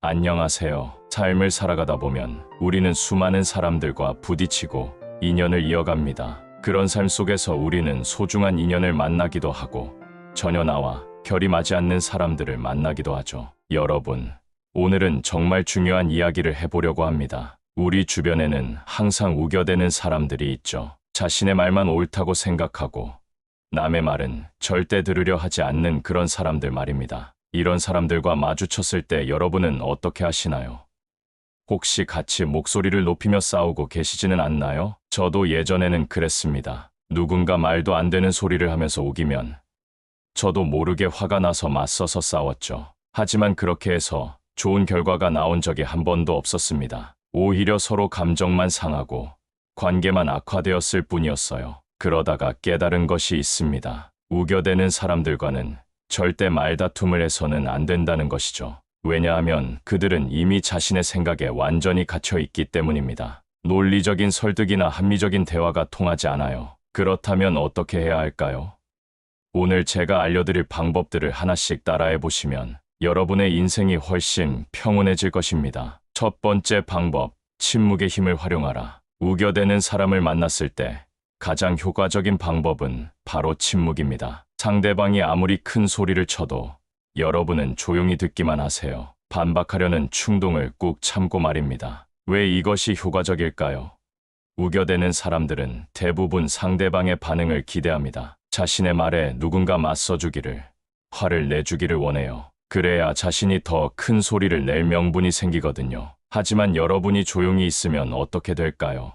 안녕하세요. 삶을 살아가다 보면 우리는 수많은 사람들과 부딪히고 인연을 이어갑니다. 그런 삶 속에서 우리는 소중한 인연을 만나기도 하고 전혀 나와 결이 맞지 않는 사람들을 만나기도 하죠. 여러분, 오늘은 정말 중요한 이야기를 해보려고 합니다. 우리 주변에는 항상 우겨대는 사람들이 있죠. 자신의 말만 옳다고 생각하고 남의 말은 절대 들으려 하지 않는 그런 사람들 말입니다. 이런 사람들과 마주쳤을 때 여러분은 어떻게 하시나요? 혹시 같이 목소리를 높이며 싸우고 계시지는 않나요? 저도 예전에는 그랬습니다. 누군가 말도 안 되는 소리를 하면서 우기면 저도 모르게 화가 나서 맞서서 싸웠죠. 하지만 그렇게 해서 좋은 결과가 나온 적이 한 번도 없었습니다. 오히려 서로 감정만 상하고 관계만 악화되었을 뿐이었어요. 그러다가 깨달은 것이 있습니다. 우겨대는 사람들과는 절대 말다툼을 해서는 안 된다는 것이죠. 왜냐하면 그들은 이미 자신의 생각에 완전히 갇혀 있기 때문입니다. 논리적인 설득이나 합리적인 대화가 통하지 않아요. 그렇다면 어떻게 해야 할까요? 오늘 제가 알려드릴 방법들을 하나씩 따라해 보시면 여러분의 인생이 훨씬 평온해질 것입니다. 첫 번째 방법, 침묵의 힘을 활용하라. 우겨대는 사람을 만났을 때 가장 효과적인 방법은 바로 침묵입니다. 상대방이 아무리 큰 소리를 쳐도 여러분은 조용히 듣기만 하세요. 반박하려는 충동을 꾹 참고 말입니다. 왜 이것이 효과적일까요? 우겨대는 사람들은 대부분 상대방의 반응을 기대합니다. 자신의 말에 누군가 맞서주기를, 화를 내주기를 원해요. 그래야 자신이 더 큰 소리를 낼 명분이 생기거든요. 하지만 여러분이 조용히 있으면 어떻게 될까요?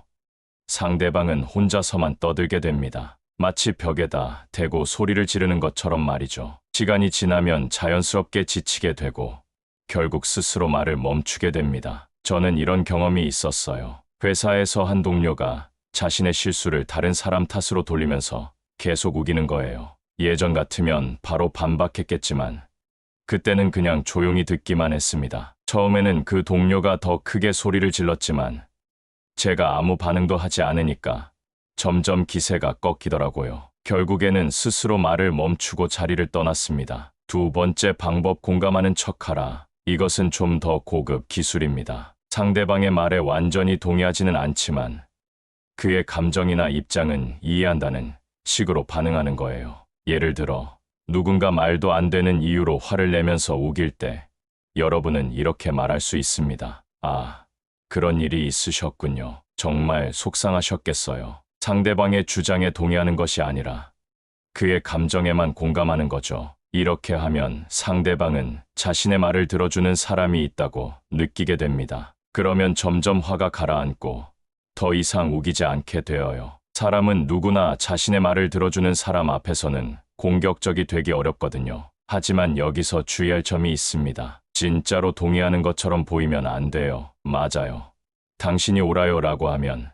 상대방은 혼자서만 떠들게 됩니다. 마치 벽에다 대고 소리를 지르는 것처럼 말이죠. 시간이 지나면 자연스럽게 지치게 되고 결국 스스로 말을 멈추게 됩니다. 저는 이런 경험이 있었어요. 회사에서 한 동료가 자신의 실수를 다른 사람 탓으로 돌리면서 계속 우기는 거예요. 예전 같으면 바로 반박했겠지만 그때는 그냥 조용히 듣기만 했습니다. 처음에는 그 동료가 더 크게 소리를 질렀지만 제가 아무 반응도 하지 않으니까 점점 기세가 꺾이더라고요. 결국에는 스스로 말을 멈추고 자리를 떠났습니다. 두 번째 방법, 공감하는 척하라. 이것은 좀 더 고급 기술입니다. 상대방의 말에 완전히 동의하지는 않지만 그의 감정이나 입장은 이해한다는 식으로 반응하는 거예요. 예를 들어 누군가 말도 안 되는 이유로 화를 내면서 우길 때 여러분은 이렇게 말할 수 있습니다. 아, 그런 일이 있으셨군요. 정말 속상하셨겠어요. 상대방의 주장에 동의하는 것이 아니라 그의 감정에만 공감하는 거죠. 이렇게 하면 상대방은 자신의 말을 들어주는 사람이 있다고 느끼게 됩니다. 그러면 점점 화가 가라앉고 더 이상 우기지 않게 되어요. 사람은 누구나 자신의 말을 들어주는 사람 앞에서는 공격적이 되기 어렵거든요. 하지만 여기서 주의할 점이 있습니다. 진짜로 동의하는 것처럼 보이면 안 돼요. 맞아요. 당신이 옳아요 라고 하면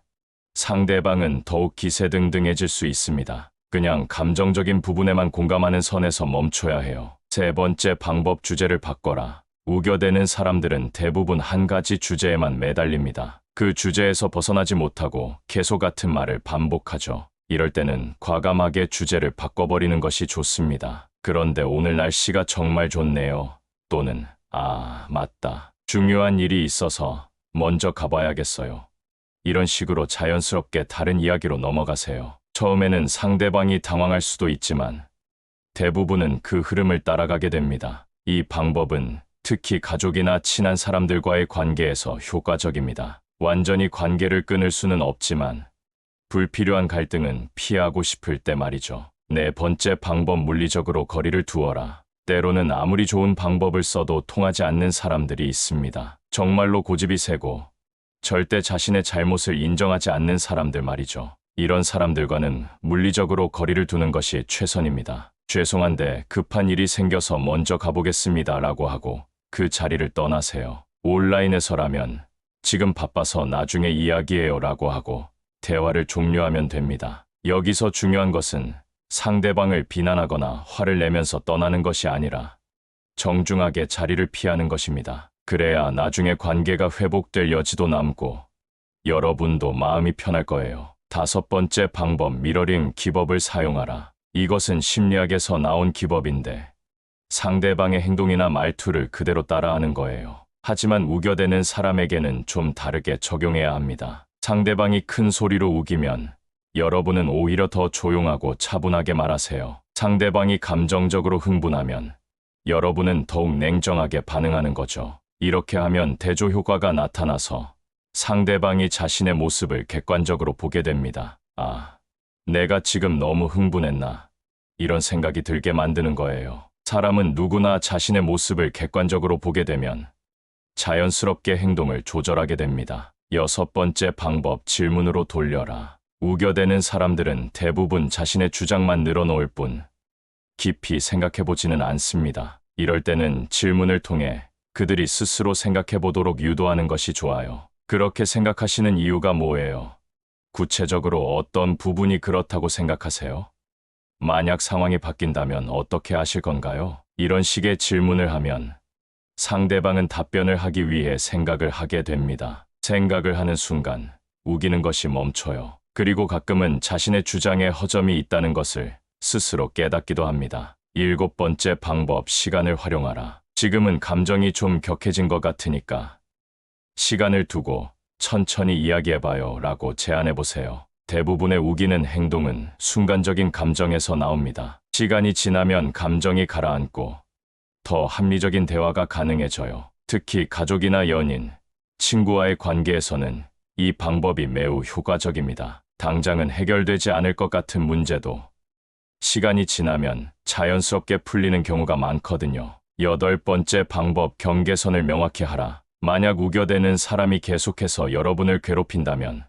상대방은 더욱 기세등등해질 수 있습니다. 그냥 감정적인 부분에만 공감하는 선에서 멈춰야 해요. 세 번째 방법, 주제를 바꿔라. 우겨대는 사람들은 대부분 한 가지 주제에만 매달립니다. 그 주제에서 벗어나지 못하고 계속 같은 말을 반복하죠. 이럴 때는 과감하게 주제를 바꿔버리는 것이 좋습니다. 그런데 오늘 날씨가 정말 좋네요. 또는 아, 맞다. 중요한 일이 있어서 먼저 가봐야겠어요. 이런 식으로 자연스럽게 다른 이야기로 넘어가세요. 처음에는 상대방이 당황할 수도 있지만 대부분은 그 흐름을 따라가게 됩니다. 이 방법은 특히 가족이나 친한 사람들과의 관계에서 효과적입니다. 완전히 관계를 끊을 수는 없지만 불필요한 갈등은 피하고 싶을 때 말이죠. 네 번째 방법, 물리적으로 거리를 두어라. 때로는 아무리 좋은 방법을 써도 통하지 않는 사람들이 있습니다. 정말로 고집이 세고 절대 자신의 잘못을 인정하지 않는 사람들 말이죠. 이런 사람들과는 물리적으로 거리를 두는 것이 최선입니다. 죄송한데 급한 일이 생겨서 먼저 가보겠습니다 라고 하고 그 자리를 떠나세요. 온라인에서라면 지금 바빠서 나중에 이야기해요 라고 하고 대화를 종료하면 됩니다. 여기서 중요한 것은 상대방을 비난하거나 화를 내면서 떠나는 것이 아니라 정중하게 자리를 피하는 것입니다. 그래야 나중에 관계가 회복될 여지도 남고 여러분도 마음이 편할 거예요. 다섯 번째 방법, 미러링 기법을 사용하라. 이것은 심리학에서 나온 기법인데 상대방의 행동이나 말투를 그대로 따라하는 거예요. 하지만 우겨대는 사람에게는 좀 다르게 적용해야 합니다. 상대방이 큰 소리로 우기면 여러분은 오히려 더 조용하고 차분하게 말하세요. 상대방이 감정적으로 흥분하면 여러분은 더욱 냉정하게 반응하는 거죠. 이렇게 하면 대조 효과가 나타나서 상대방이 자신의 모습을 객관적으로 보게 됩니다. 아, 내가 지금 너무 흥분했나? 이런 생각이 들게 만드는 거예요. 사람은 누구나 자신의 모습을 객관적으로 보게 되면 자연스럽게 행동을 조절하게 됩니다. 6번째 방법, 질문으로 돌려라. 우겨대는 사람들은 대부분 자신의 주장만 늘어놓을 뿐 깊이 생각해보지는 않습니다. 이럴 때는 질문을 통해 그들이 스스로 생각해보도록 유도하는 것이 좋아요. 그렇게 생각하시는 이유가 뭐예요? 구체적으로 어떤 부분이 그렇다고 생각하세요? 만약 상황이 바뀐다면 어떻게 하실 건가요? 이런 식의 질문을 하면 상대방은 답변을 하기 위해 생각을 하게 됩니다. 생각을 하는 순간 우기는 것이 멈춰요. 그리고 가끔은 자신의 주장에 허점이 있다는 것을 스스로 깨닫기도 합니다. 7번째 방법, 시간을 활용하라. 지금은 감정이 좀 격해진 것 같으니까 시간을 두고 천천히 이야기해봐요 라고 제안해보세요. 대부분의 우기는 행동은 순간적인 감정에서 나옵니다. 시간이 지나면 감정이 가라앉고 더 합리적인 대화가 가능해져요. 특히 가족이나 연인, 친구와의 관계에서는 이 방법이 매우 효과적입니다. 당장은 해결되지 않을 것 같은 문제도 시간이 지나면 자연스럽게 풀리는 경우가 많거든요. 8번째 방법, 경계선을 명확히 하라. 만약 우겨대는 사람이 계속해서 여러분을 괴롭힌다면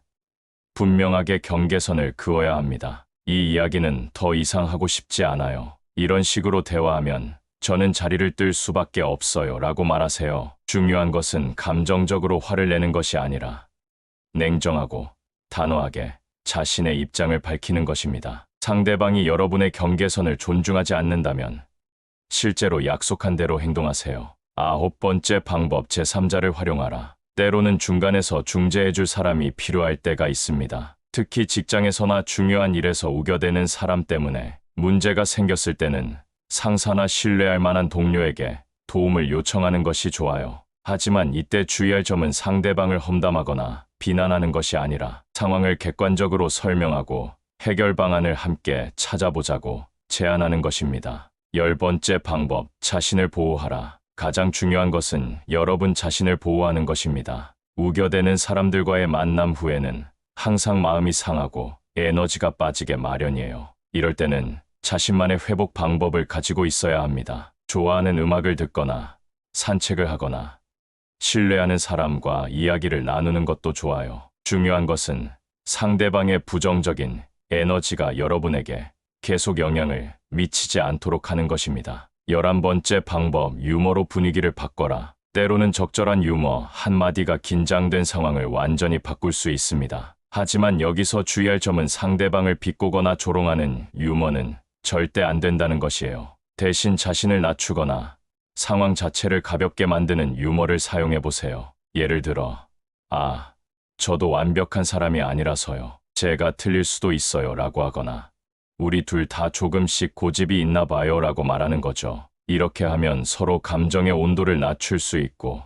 분명하게 경계선을 그어야 합니다. 이 이야기는 더 이상 하고 싶지 않아요. 이런 식으로 대화하면 저는 자리를 뜰 수밖에 없어요 라고 말하세요. 중요한 것은 감정적으로 화를 내는 것이 아니라 냉정하고 단호하게 자신의 입장을 밝히는 것입니다. 상대방이 여러분의 경계선을 존중하지 않는다면 실제로 약속한 대로 행동하세요. 9번째 방법, 제3자를 활용하라. 때로는 중간에서 중재해줄 사람이 필요할 때가 있습니다. 특히 직장에서나 중요한 일에서 우겨대는 사람 때문에 문제가 생겼을 때는 상사나 신뢰할 만한 동료에게 도움을 요청하는 것이 좋아요. 하지만 이때 주의할 점은 상대방을 험담하거나 비난하는 것이 아니라 상황을 객관적으로 설명하고 해결 방안을 함께 찾아보자고 제안하는 것입니다. 10번째 방법, 자신을 보호하라. 가장 중요한 것은 여러분 자신을 보호하는 것입니다. 우겨대는 사람들과의 만남 후에는 항상 마음이 상하고 에너지가 빠지게 마련이에요. 이럴 때는 자신만의 회복 방법을 가지고 있어야 합니다. 좋아하는 음악을 듣거나 산책을 하거나 신뢰하는 사람과 이야기를 나누는 것도 좋아요. 중요한 것은 상대방의 부정적인 에너지가 여러분에게 계속 영향을 미치지 않도록 하는 것입니다. 11번째 방법, 유머로 분위기를 바꿔라. 때로는 적절한 유머 한마디가 긴장된 상황을 완전히 바꿀 수 있습니다. 하지만 여기서 주의할 점은 상대방을 비꼬거나 조롱하는 유머는 절대 안 된다는 것이에요. 대신 자신을 낮추거나 상황 자체를 가볍게 만드는 유머를 사용해 보세요. 예를 들어, 저도 완벽한 사람이 아니라서요. 제가 틀릴 수도 있어요 라고 하거나 우리 둘 다 조금씩 고집이 있나 봐요 라고 말하는 거죠. 이렇게 하면 서로 감정의 온도를 낮출 수 있고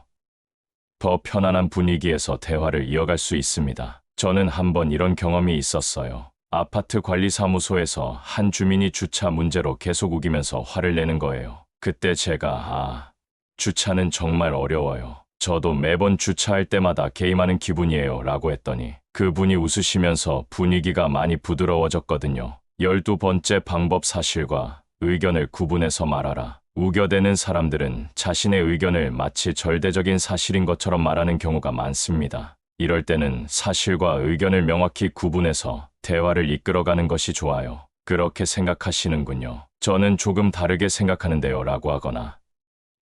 더 편안한 분위기에서 대화를 이어갈 수 있습니다. 저는 한번 이런 경험이 있었어요. 아파트 관리사무소에서 한 주민이 주차 문제로 계속 우기면서 화를 내는 거예요. 그때 제가 주차는 정말 어려워요. 저도 매번 주차할 때마다 개임하는 기분이에요 라고 했더니 그분이 웃으시면서 분위기가 많이 부드러워졌거든요. 12번째 방법, 사실과 의견을 구분해서 말하라. 우겨대는 사람들은 자신의 의견을 마치 절대적인 사실인 것처럼 말하는 경우가 많습니다. 이럴 때는 사실과 의견을 명확히 구분해서 대화를 이끌어가는 것이 좋아요. 그렇게 생각하시는군요. 저는 조금 다르게 생각하는데요 라고 하거나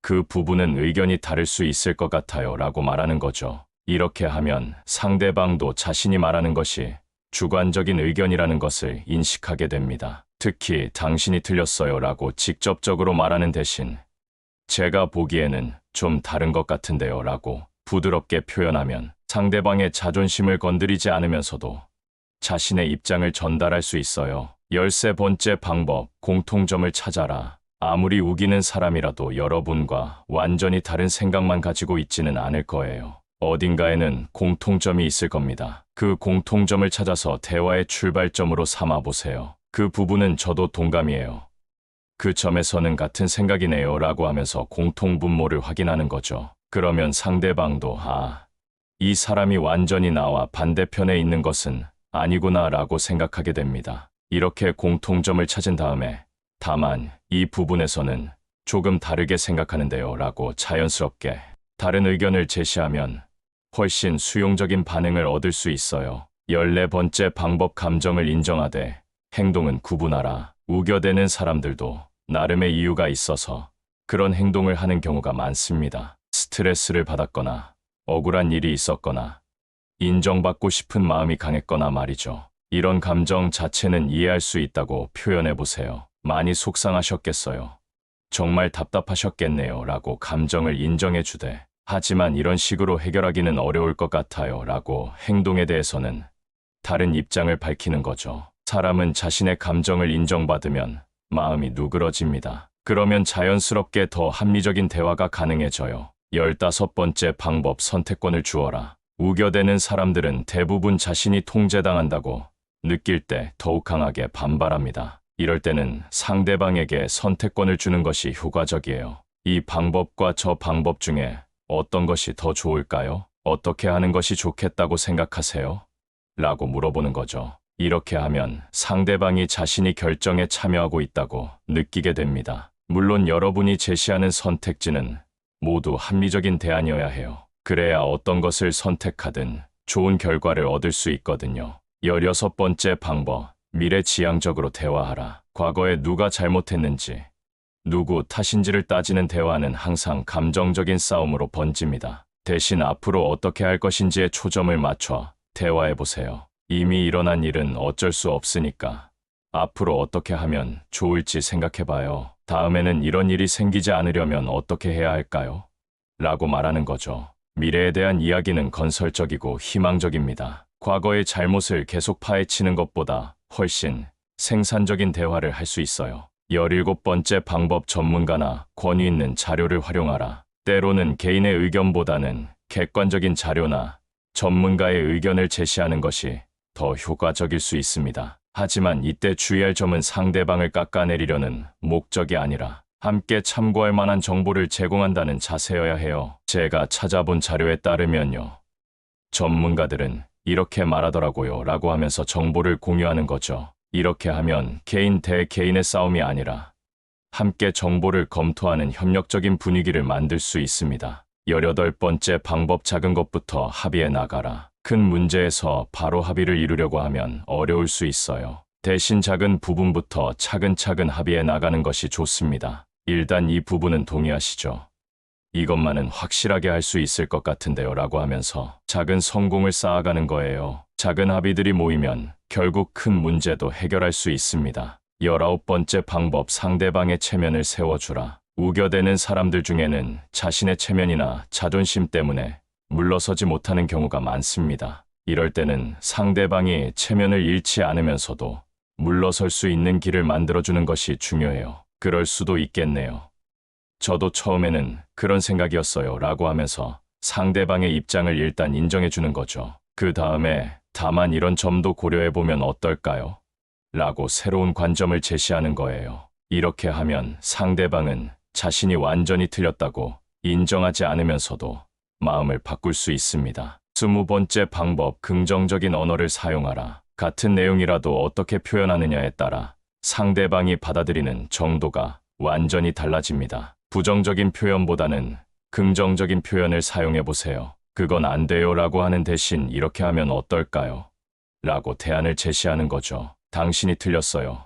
그 부분은 의견이 다를 수 있을 것 같아요 라고 말하는 거죠. 이렇게 하면 상대방도 자신이 말하는 것이 주관적인 의견이라는 것을 인식하게 됩니다. 특히 당신이 틀렸어요 라고 직접적으로 말하는 대신 제가 보기에는 좀 다른 것 같은데요 라고 부드럽게 표현하면 상대방의 자존심을 건드리지 않으면서도 자신의 입장을 전달할 수 있어요. 13번째 방법, 공통점을 찾아라. 아무리 우기는 사람이라도 여러분과 완전히 다른 생각만 가지고 있지는 않을 거예요. 어딘가에는 공통점이 있을 겁니다. 그 공통점을 찾아서 대화의 출발점으로 삼아 보세요. 그 부분은 저도 동감이에요. 그 점에서는 같은 생각이네요 라고 하면서 공통분모를 확인하는 거죠. 그러면 상대방도 이 사람이 완전히 나와 반대편에 있는 것은 아니구나 라고 생각하게 됩니다. 이렇게 공통점을 찾은 다음에 다만 이 부분에서는 조금 다르게 생각하는데요 라고 자연스럽게 다른 의견을 제시하면 훨씬 수용적인 반응을 얻을 수 있어요. 14번째 방법 감정을 인정하되 행동은 구분하라. 우겨대는 사람들도 나름의 이유가 있어서 그런 행동을 하는 경우가 많습니다. 스트레스를 받았거나 억울한 일이 있었거나 인정받고 싶은 마음이 강했거나 말이죠. 이런 감정 자체는 이해할 수 있다고 표현해 보세요. 많이 속상하셨겠어요. 정말 답답하셨겠네요 라고 감정을 인정해 주되 하지만 이런 식으로 해결하기는 어려울 것 같아요 라고 행동에 대해서는 다른 입장을 밝히는 거죠. 사람은 자신의 감정을 인정받으면 마음이 누그러집니다. 그러면 자연스럽게 더 합리적인 대화가 가능해져요. 15번째 방법 선택권을 주어라. 우겨대는 사람들은 대부분 자신이 통제당한다고 느낄 때 더욱 강하게 반발합니다. 이럴 때는 상대방에게 선택권을 주는 것이 효과적이에요. 이 방법과 저 방법 중에 어떤 것이 더 좋을까요? 어떻게 하는 것이 좋겠다고 생각하세요? 라고 물어보는 거죠. 이렇게 하면 상대방이 자신이 결정에 참여하고 있다고 느끼게 됩니다. 물론 여러분이 제시하는 선택지는 모두 합리적인 대안이어야 해요. 그래야 어떤 것을 선택하든 좋은 결과를 얻을 수 있거든요. 16번째 방법, 미래지향적으로 대화하라. 과거에 누가 잘못했는지, 누구 탓인지를 따지는 대화는 항상 감정적인 싸움으로 번집니다. 대신 앞으로 어떻게 할 것인지에 초점을 맞춰 대화해보세요. 이미 일어난 일은 어쩔 수 없으니까 앞으로 어떻게 하면 좋을지 생각해봐요. 다음에는 이런 일이 생기지 않으려면 어떻게 해야 할까요? 라고 말하는 거죠. 미래에 대한 이야기는 건설적이고 희망적입니다. 과거의 잘못을 계속 파헤치는 것보다 훨씬 생산적인 대화를 할 수 있어요. 17번째 방법 전문가나 권위 있는 자료를 활용하라. 때로는 개인의 의견보다는 객관적인 자료나 전문가의 의견을 제시하는 것이 더 효과적일 수 있습니다. 하지만 이때 주의할 점은 상대방을 깎아내리려는 목적이 아니라 함께 참고할 만한 정보를 제공한다는 자세여야 해요. 제가 찾아본 자료에 따르면요. 전문가들은 이렇게 말하더라고요 라고 하면서 정보를 공유하는 거죠. 이렇게 하면 개인 대 개인의 싸움이 아니라 함께 정보를 검토하는 협력적인 분위기를 만들 수 있습니다. 18번째 방법 작은 것부터 합의해 나가라. 큰 문제에서 바로 합의를 이루려고 하면 어려울 수 있어요. 대신 작은 부분부터 차근차근 합의해 나가는 것이 좋습니다. 일단 이 부분은 동의하시죠? 이것만은 확실하게 할 수 있을 것 같은데요 라고 하면서 작은 성공을 쌓아가는 거예요. 작은 합의들이 모이면 결국 큰 문제도 해결할 수 있습니다. 19번째 방법 상대방의 체면을 세워주라. 우겨대는 사람들 중에는 자신의 체면이나 자존심 때문에 물러서지 못하는 경우가 많습니다. 이럴 때는 상대방이 체면을 잃지 않으면서도 물러설 수 있는 길을 만들어주는 것이 중요해요. 그럴 수도 있겠네요. 저도 처음에는 그런 생각이었어요 라고 하면서 상대방의 입장을 일단 인정해주는 거죠. 그 다음에 다만 이런 점도 고려해보면 어떨까요? 라고 새로운 관점을 제시하는 거예요. 이렇게 하면 상대방은 자신이 완전히 틀렸다고 인정하지 않으면서도 마음을 바꿀 수 있습니다. 20번째 방법 긍정적인 언어를 사용하라. 같은 내용이라도 어떻게 표현하느냐에 따라 상대방이 받아들이는 정도가 완전히 달라집니다. 부정적인 표현보다는 긍정적인 표현을 사용해 보세요. 그건 안 돼요 라고 하는 대신 이렇게 하면 어떨까요? 라고 대안을 제시하는 거죠. 당신이 틀렸어요.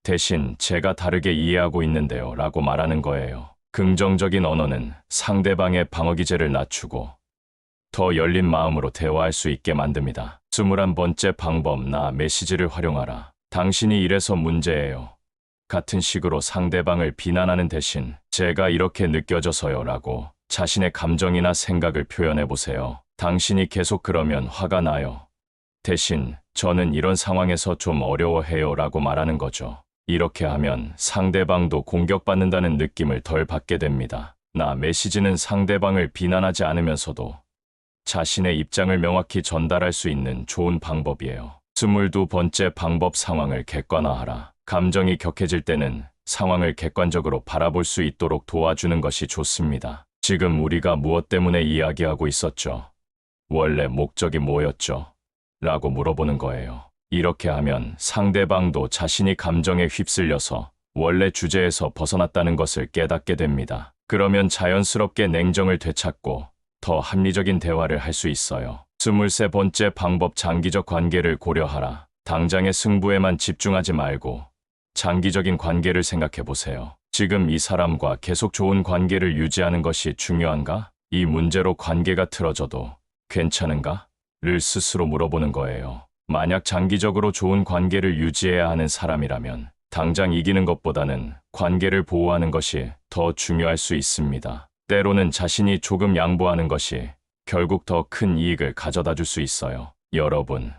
대신 제가 다르게 이해하고 있는데요 라고 말하는 거예요. 긍정적인 언어는 상대방의 방어 기제를 낮추고 더 열린 마음으로 대화할 수 있게 만듭니다. 21번째 방법 나 메시지를 활용하라. 당신이 이래서 문제예요. 같은 식으로 상대방을 비난하는 대신 제가 이렇게 느껴져서요 라고 자신의 감정이나 생각을 표현해 보세요. 당신이 계속 그러면 화가 나요. 대신 저는 이런 상황에서 좀 어려워해요 라고 말하는 거죠. 이렇게 하면 상대방도 공격받는다는 느낌을 덜 받게 됩니다. 나 메시지는 상대방을 비난하지 않으면서도 자신의 입장을 명확히 전달할 수 있는 좋은 방법이에요. 22번째 방법, 상황을 객관화하라. 감정이 격해질 때는 상황을 객관적으로 바라볼 수 있도록 도와주는 것이 좋습니다. 지금 우리가 무엇 때문에 이야기하고 있었죠? 원래 목적이 뭐였죠? 라고 물어보는 거예요. 이렇게 하면 상대방도 자신이 감정에 휩쓸려서 원래 주제에서 벗어났다는 것을 깨닫게 됩니다. 그러면 자연스럽게 냉정을 되찾고 더 합리적인 대화를 할 수 있어요. 23번째 방법, 장기적 관계를 고려하라. 당장의 승부에만 집중하지 말고 장기적인 관계를 생각해 보세요. 지금 이 사람과 계속 좋은 관계를 유지하는 것이 중요한가? 이 문제로 관계가 틀어져도 괜찮은가? 를 스스로 물어보는 거예요. 만약 장기적으로 좋은 관계를 유지해야 하는 사람이라면 당장 이기는 것보다는 관계를 보호하는 것이 더 중요할 수 있습니다. 때로는 자신이 조금 양보하는 것이 결국 더 큰 이익을 가져다 줄 수 있어요. 여러분,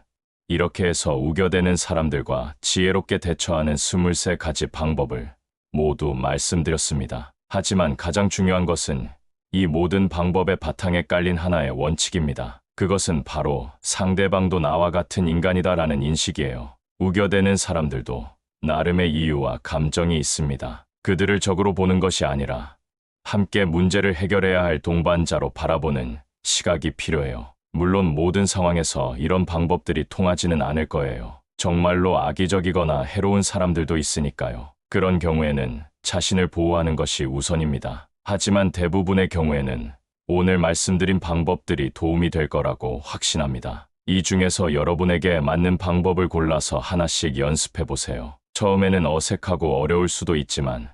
이렇게 해서 우겨대는 사람들과 지혜롭게 대처하는 23가지 방법을 모두 말씀드렸습니다. 하지만 가장 중요한 것은 이 모든 방법의 바탕에 깔린 하나의 원칙입니다. 그것은 바로 상대방도 나와 같은 인간이다라는 인식이에요. 우겨대는 사람들도 나름의 이유와 감정이 있습니다. 그들을 적으로 보는 것이 아니라 함께 문제를 해결해야 할 동반자로 바라보는 시각이 필요해요. 물론 모든 상황에서 이런 방법들이 통하지는 않을 거예요. 정말로 악의적이거나 해로운 사람들도 있으니까요. 그런 경우에는 자신을 보호하는 것이 우선입니다. 하지만 대부분의 경우에는 오늘 말씀드린 방법들이 도움이 될 거라고 확신합니다. 이 중에서 여러분에게 맞는 방법을 골라서 하나씩 연습해 보세요. 처음에는 어색하고 어려울 수도 있지만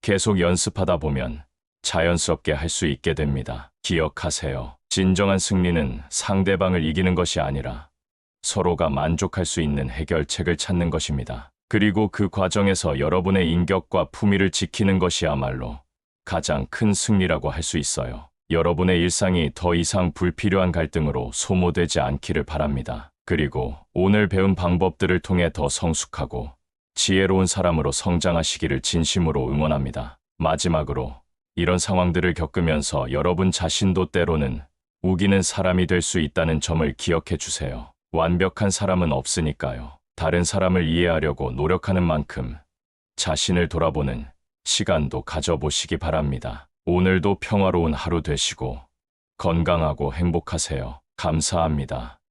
계속 연습하다 보면 자연스럽게 할 수 있게 됩니다. 기억하세요. 진정한 승리는 상대방을 이기는 것이 아니라 서로가 만족할 수 있는 해결책을 찾는 것입니다. 그리고 그 과정에서 여러분의 인격과 품위를 지키는 것이야말로 가장 큰 승리라고 할 수 있어요. 여러분의 일상이 더 이상 불필요한 갈등으로 소모되지 않기를 바랍니다. 그리고 오늘 배운 방법들을 통해 더 성숙하고 지혜로운 사람으로 성장하시기를 진심으로 응원합니다. 마지막으로 이런 상황들을 겪으면서 여러분 자신도 때로는 우기는 사람이 될 수 있다는 점을 기억해 주세요. 완벽한 사람은 없으니까요. 다른 사람을 이해하려고 노력하는 만큼 자신을 돌아보는 시간도 가져보시기 바랍니다. 오늘도 평화로운 하루 되시고 건강하고 행복하세요. 감사합니다.